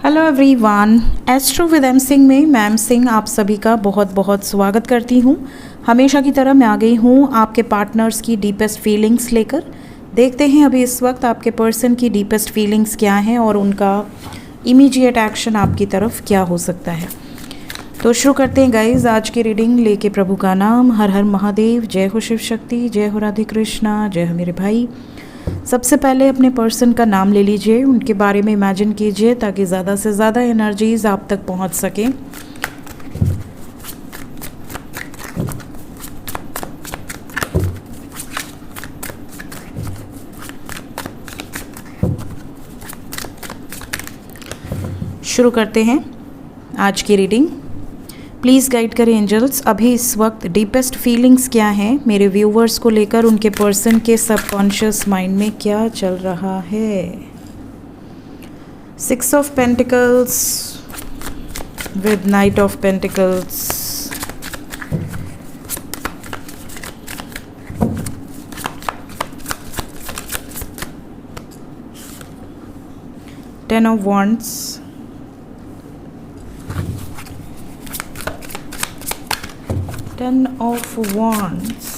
Hello everyone, astro with M Singh में मैम सिंह आप सभी का बहुत बहुत स्वागत करती हूँ। हमेशा की तरह मैं आ गई हूँ आपके पार्टनर्स की डीपेस्ट फीलिंग्स लेकर। देखते हैं अभी इस वक्त आपके पर्सन की डीपेस्ट फीलिंग्स क्या हैं और उनका इमीडिएट एक्शन आपकी तरफ क्या हो सकता है। तो शुरू करते हैं गाइज आज की रीडिंग लेके प्रभु का नाम। हर हर महादेव, जय हो शिव शक्ति, जय हो राधे कृष्णा, जय हो मेरे भाई। सबसे पहले अपने पर्सन का नाम ले लीजिए, उनके बारे में इमेजिन कीजिए ताकि ज़्यादा से ज़्यादा एनर्जीज आप तक पहुंच सकें। शुरू करते हैं आज की रीडिंग। प्लीज़ गाइड करें एंजल्स, अभी इस वक्त डीपेस्ट फीलिंग्स क्या हैं मेरे व्यूवर्स को लेकर, उनके पर्सन के सबकॉन्शियस माइंड में क्या चल रहा है। 6 of pentacles with night of pentacles, Ten of Wands, Ten of Wands,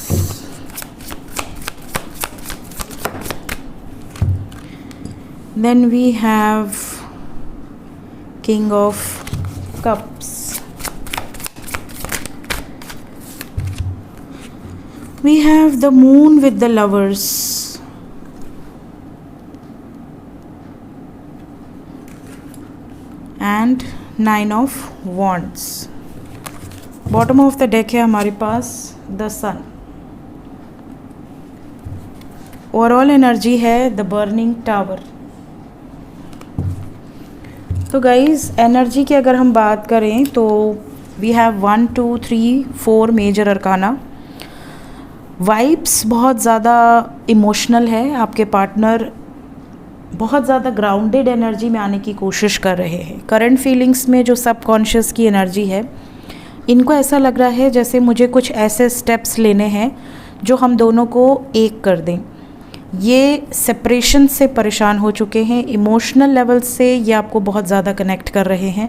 then we have King of Cups, we have the Moon with the Lovers, and Nine of Wands। Bottom of the deck है हमारे पास the Sun. Overall energy है the Burning Tower. तो guys energy की अगर हम बात करें तो we have 1 2 3 4 major arcana. Vibes बहुत ज़्यादा इमोशनल है, आपके पार्टनर बहुत ज़्यादा ग्राउंडेड एनर्जी में आने की कोशिश कर रहे हैं। करंट फीलिंग्स में जो सबकॉन्शियस की एनर्जी है, इनको ऐसा लग रहा है जैसे मुझे कुछ ऐसे स्टेप्स लेने हैं जो हम दोनों को एक कर दें। ये सेपरेशन से परेशान हो चुके हैं, इमोशनल लेवल से ये आपको बहुत ज़्यादा कनेक्ट कर रहे हैं।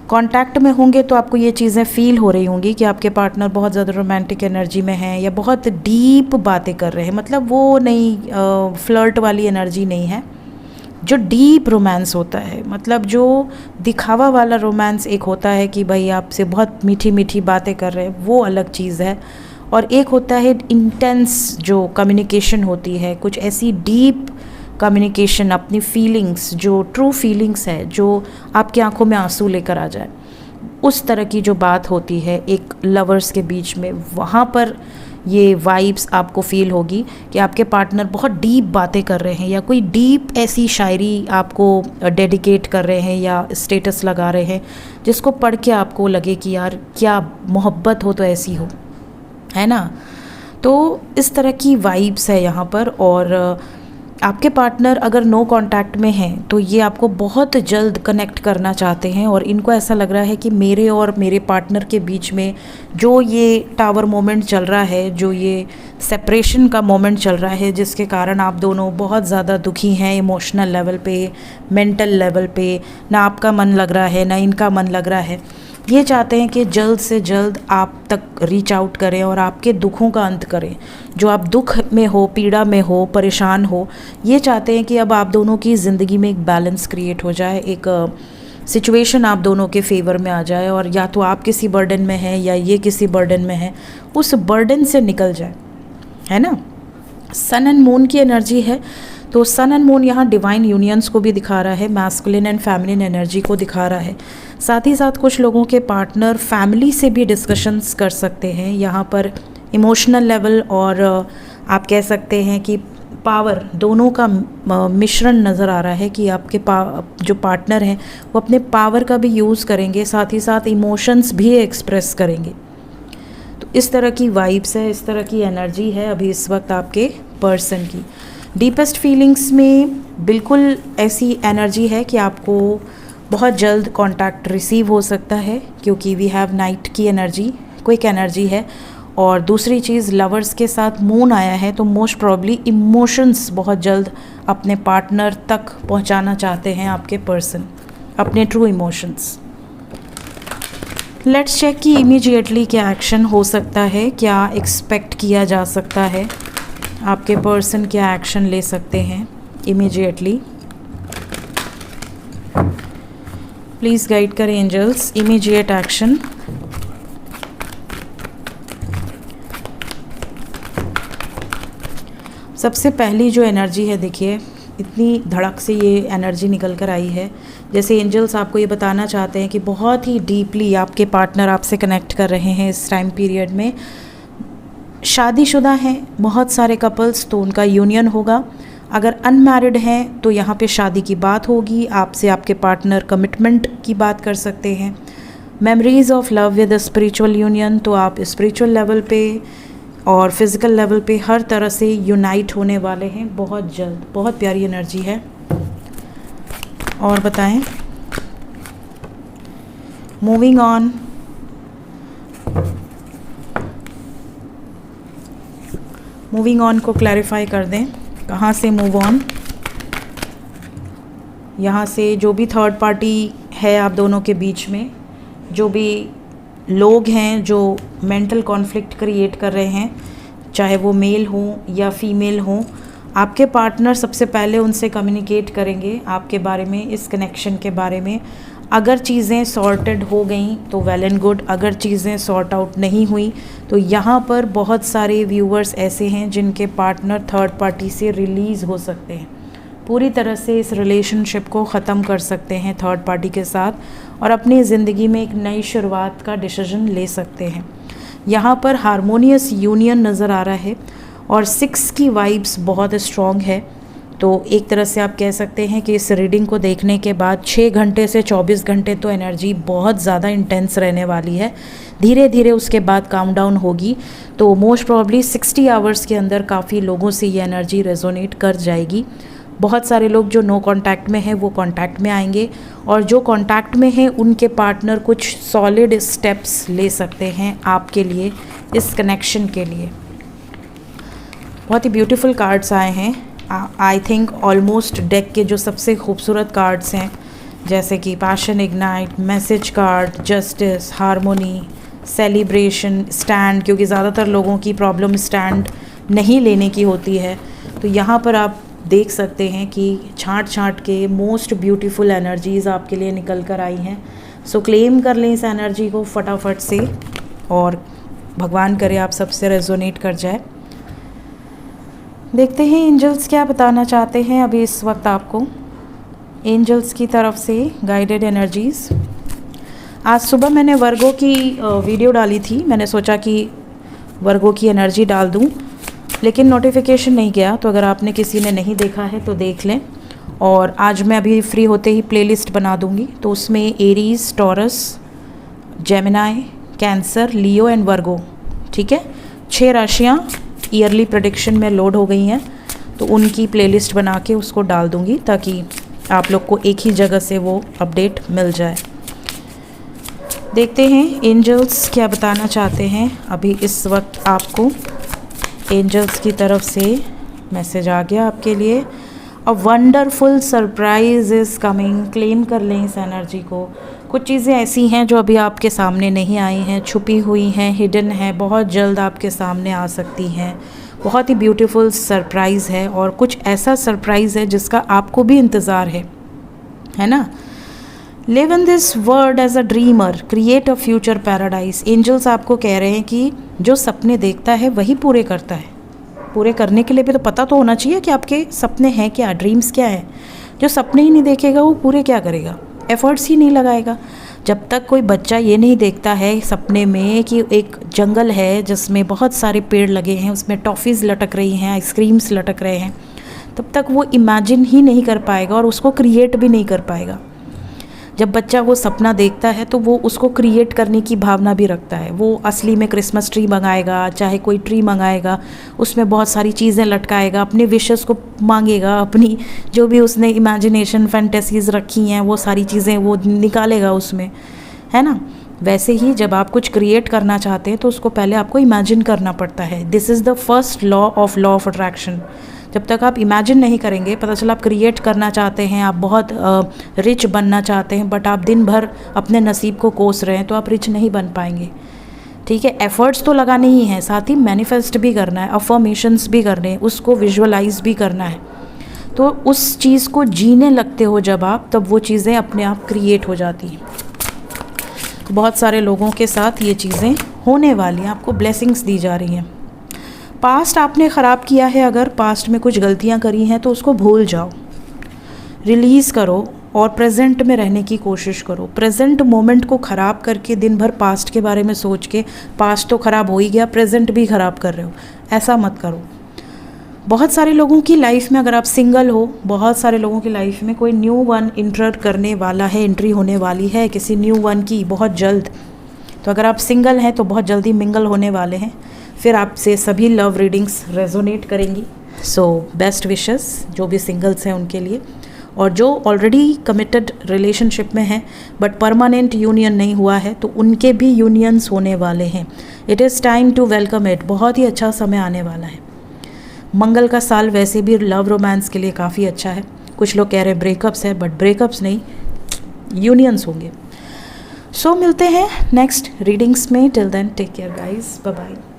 कांटेक्ट में होंगे तो आपको ये चीज़ें फील हो रही होंगी कि आपके पार्टनर बहुत ज़्यादा रोमांटिक एनर्जी में हैं या बहुत डीप बातें कर रहे हैं। मतलब वो नहीं फ्लर्ट वाली एनर्जी नहीं है, जो डीप रोमांस होता है। मतलब जो दिखावा वाला रोमांस एक होता है कि भाई आपसे बहुत मीठी मीठी बातें कर रहे हैं, वो अलग चीज़ है। और एक होता है इंटेंस जो कम्युनिकेशन होती है, कुछ ऐसी डीप कम्युनिकेशन, अपनी फीलिंग्स जो ट्रू फीलिंग्स है, जो आपकी आंखों में आंसू लेकर आ जाए, उस तरह की जो बात होती है एक लवर्स के बीच में, वहाँ पर ये वाइब्स आपको फील होगी कि आपके पार्टनर बहुत डीप बातें कर रहे हैं या कोई डीप ऐसी शायरी आपको डेडिकेट कर रहे हैं या स्टेटस लगा रहे हैं जिसको पढ़ के आपको लगे कि यार क्या मोहब्बत हो तो ऐसी हो, है ना। तो इस तरह की वाइब्स है यहाँ पर। और आपके पार्टनर अगर नो कांटेक्ट में हैं तो ये आपको बहुत जल्द कनेक्ट करना चाहते हैं और इनको ऐसा लग रहा है कि मेरे और मेरे पार्टनर के बीच में जो ये टावर मोमेंट चल रहा है, जो ये सेपरेशन का मोमेंट चल रहा है, जिसके कारण आप दोनों बहुत ज़्यादा दुखी हैं इमोशनल लेवल पे, मेंटल लेवल पे, ना आपका मन लग रहा है ना इनका मन लग रहा है। ये चाहते हैं कि जल्द से जल्द आप तक रीच आउट करें और आपके दुखों का अंत करें। जो आप दुख में हो, पीड़ा में हो, परेशान हो, ये चाहते हैं कि अब आप दोनों की ज़िंदगी में एक बैलेंस क्रिएट हो जाए, एक सिचुएशन आप दोनों के फेवर में आ जाए और या तो आप किसी बर्डन में हैं या ये किसी बर्डन में है, उस बर्डन से निकल जाए, है ना। सन एंड मून की एनर्जी है, तो सन एंड मून यहाँ डिवाइन यूनियंस को भी दिखा रहा है, मैस्कुलिन एंड फेमिनिन एनर्जी को दिखा रहा है। साथ ही साथ कुछ लोगों के पार्टनर फैमिली से भी डिस्कशंस कर सकते हैं यहाँ पर इमोशनल लेवल, और आप कह सकते हैं कि पावर, दोनों का मिश्रण नज़र आ रहा है कि आपके जो पार्टनर हैं वो अपने पावर का भी यूज़ करेंगे, साथ ही साथ इमोशंस भी एक्सप्रेस करेंगे। तो इस तरह की वाइब्स है, इस तरह की एनर्जी है अभी इस वक्त आपके पर्सन की। डीपेस्ट फीलिंग्स में बिल्कुल ऐसी एनर्जी है कि आपको बहुत जल्द कांटेक्ट रिसीव हो सकता है, क्योंकि वी हैव नाइट की एनर्जी, क्विक एनर्जी है। और दूसरी चीज़, लवर्स के साथ मून आया है, तो मोस्ट प्रॉब्ली इमोशंस बहुत जल्द अपने पार्टनर तक पहुंचाना चाहते हैं आपके पर्सन। अपने ट्रू इमोशंस। लेट्स चेक कि इमीडिएटली क्या एक्शन हो सकता है, क्या एक्सपेक्ट किया जा सकता है, आपके पर्सन क्या एक्शन ले सकते हैं इमीडिएटली। प्लीज़ गाइड करें एंजल्स, इमीडिएट एक्शन। सबसे पहली जो एनर्जी है, देखिए इतनी धड़क से ये एनर्जी निकल कर आई है, जैसे एंजल्स आपको ये बताना चाहते हैं कि बहुत ही डीपली आपके पार्टनर आपसे कनेक्ट कर रहे हैं इस टाइम पीरियड में। शादीशुदा हैं बहुत सारे कपल्स तो उनका यूनियन होगा, अगर अनमैरिड हैं तो यहाँ पे शादी की बात होगी, आपसे आपके पार्टनर कमिटमेंट की बात कर सकते हैं। Memories of love with spiritual union, तो आप स्पिरिचुअल लेवल पे और फिज़िकल लेवल पे हर तरह से यूनाइट होने वाले हैं बहुत जल्द। बहुत प्यारी एनर्जी है। और बताएं, मूविंग ऑन। मूविंग ऑन को क्लैरिफाई कर दें, कहाँ से मूव ऑन। यहाँ से जो भी थर्ड पार्टी है आप दोनों के बीच में, जो भी लोग हैं जो मेंटल कॉन्फ्लिक्ट क्रिएट कर रहे हैं, चाहे वो मेल हों या फीमेल हों, आपके पार्टनर सबसे पहले उनसे कम्युनिकेट करेंगे आपके बारे में, इस कनेक्शन के बारे में। अगर चीज़ें सॉर्टेड हो गई तो वेल एंड गुड, अगर चीज़ें सॉर्ट आउट नहीं हुई तो यहाँ पर बहुत सारे व्यूअर्स ऐसे हैं जिनके पार्टनर थर्ड पार्टी से रिलीज़ हो सकते हैं, पूरी तरह से इस रिलेशनशिप को ख़त्म कर सकते हैं थर्ड पार्टी के साथ और अपनी ज़िंदगी में एक नई शुरुआत का डिसीजन ले सकते हैं। यहाँ पर हारमोनियस यूनियन नज़र आ रहा है और 6 की वाइब्स बहुत स्ट्रॉन्ग है। तो एक तरह से आप कह सकते हैं कि इस रीडिंग को देखने के बाद 6 घंटे से 24 घंटे तो एनर्जी बहुत ज़्यादा इंटेंस रहने वाली है। धीरे धीरे उसके बाद काम डाउन होगी, तो मोस्ट प्रॉब्ली 60 आवर्स के अंदर काफ़ी लोगों से ये एनर्जी रेजोनेट कर जाएगी। बहुत सारे लोग जो नो कांटेक्ट में हैं वो कांटेक्ट में आएंगे और जो कांटेक्ट में हैं उनके पार्टनर कुछ सॉलिड स्टेप्स ले सकते हैं आपके लिए, इस कनेक्शन के लिए। बहुत ही ब्यूटीफुल कार्ड्स आए हैं। आई थिंक ऑलमोस्ट डेक के जो सबसे खूबसूरत कार्ड्स हैं, जैसे कि passion ignite, message card, justice, harmony, celebration, stand, क्योंकि ज़्यादातर लोगों की प्रॉब्लम स्टैंड नहीं लेने की होती है। तो यहाँ पर आप देख सकते हैं कि छांट छांट के मोस्ट ब्यूटीफुल एनर्जीज़ आपके लिए निकल कर आई हैं। सो क्लेम कर लें इस एनर्जी को फटाफट से और भगवान करे आप सबसे रेजोनेट कर जाए। देखते हैं एंजल्स क्या बताना चाहते हैं अभी इस वक्त आपको, एंजल्स की तरफ से गाइडेड एनर्जीज़। आज सुबह मैंने वर्गो की वीडियो डाली थी, मैंने सोचा कि वर्गो की एनर्जी डाल दूं, लेकिन नोटिफिकेशन नहीं गया, तो अगर आपने किसी ने नहीं देखा है तो देख लें। और आज मैं अभी फ्री होते ही प्लेलिस्ट बना दूंगी, तो उसमें Aries, taurus, Gemini, cancer, Leo and वर्गो, ठीक है, 6 राशियाँ ईयरली प्रेडिक्शन में लोड हो गई हैं, तो उनकी प्लेलिस्ट बना के उसको डाल दूंगी ताकि आप लोग को एक ही जगह से वो अपडेट मिल जाए। देखते हैं एंजल्स क्या बताना चाहते हैं अभी इस वक्त आपको। एंजल्स की तरफ से मैसेज आ गया आपके लिए, a wonderful surprise is coming. Claim कर लें इस एनर्जी को। कुछ चीज़ें ऐसी हैं जो अभी आपके सामने नहीं आई हैं, छुपी हुई हैं, हिडन है, बहुत जल्द आपके सामने आ सकती हैं। बहुत ही ब्यूटीफुल सरप्राइज़ है और कुछ ऐसा सरप्राइज़ है जिसका आपको भी इंतज़ार है ना। Live in this world as a dreamer, create a future paradise. Angels आपको कह रहे हैं कि जो सपने देखता है वही पूरे करता है। पूरे करने के लिए भी तो पता तो होना चाहिए कि आपके सपने हैं क्या, ड्रीम्स क्या है। जो सपने ही नहीं देखेगा वो पूरे क्या करेगा, एफर्ट्स ही नहीं लगाएगा। जब तक कोई बच्चा ये नहीं देखता है सपने में कि एक जंगल है जिसमें बहुत सारे पेड़ लगे हैं, उसमें टॉफ़ीज़ लटक रही हैं, आइसक्रीम्स लटक रहे हैं, तब तक वो इमेजिन ही नहीं कर पाएगा और उसको क्रिएट भी नहीं कर पाएगा। जब बच्चा वो सपना देखता है तो वो उसको क्रिएट करने की भावना भी रखता है। वो असली में क्रिसमस ट्री मंगाएगा, चाहे कोई ट्री मंगाएगा, उसमें बहुत सारी चीज़ें लटकाएगा, अपने विशेस को मांगेगा, अपनी जो भी उसने इमेजिनेशन फैंटेसीज़ रखी हैं वो सारी चीज़ें वो निकालेगा उसमें, है ना। वैसे ही जब आप कुछ क्रिएट करना चाहते हैं तो उसको पहले आपको इमेजिन करना पड़ता है। This is the first law of attraction. जब तक आप इमेजिन नहीं करेंगे, पता चला आप क्रिएट करना चाहते हैं, आप बहुत रिच बनना चाहते हैं, बट आप दिन भर अपने नसीब को कोस रहे हैं, तो आप रिच नहीं बन पाएंगे। ठीक है, एफर्ट्स तो लगाने ही हैं, साथ ही मैनिफेस्ट भी करना है, अफर्मेशंस भी करने हैं, उसको विजुअलाइज भी करना है। तो उस चीज़ को जीने लगते हो जब आप, तब वो चीज़ें अपने आप क्रिएट हो जाती हैं। बहुत सारे लोगों के साथ ये चीज़ें होने वाली हैं, आपको ब्लेसिंग्स दी जा रही हैं। पास्ट आपने ख़राब किया है, अगर पास्ट में कुछ गलतियां करी हैं तो उसको भूल जाओ, रिलीज़ करो और प्रेजेंट में रहने की कोशिश करो। प्रेजेंट मोमेंट को ख़राब करके दिन भर पास्ट के बारे में सोच के, पास्ट तो ख़राब हो ही गया, प्रेजेंट भी ख़राब कर रहे हो, ऐसा मत करो। बहुत सारे लोगों की लाइफ में, अगर आप सिंगल हो, बहुत सारे लोगों की लाइफ में कोई न्यू वन इंटर करने वाला है, एंट्री होने वाली है किसी न्यू वन की बहुत जल्द। तो अगर आप सिंगल हैं तो बहुत जल्दी मिंगल होने वाले हैं, फिर आपसे सभी लव रीडिंग्स रेजोनेट करेंगी। सो बेस्ट विशेस जो भी सिंगल्स हैं उनके लिए, और जो ऑलरेडी कमिटेड रिलेशनशिप में हैं बट परमानेंट यूनियन नहीं हुआ है, तो उनके भी यूनियंस होने वाले हैं। It is time to welcome it, बहुत ही अच्छा समय आने वाला है। मंगल का साल वैसे भी लव रोमांस के लिए काफ़ी अच्छा है। कुछ लोग कह रहे हैं ब्रेकअप्स है, बट ब्रेकअप्स नहीं, यूनियंस होंगे। सो मिलते हैं नेक्स्ट रीडिंग्स में। Till then take care guys, bye bye.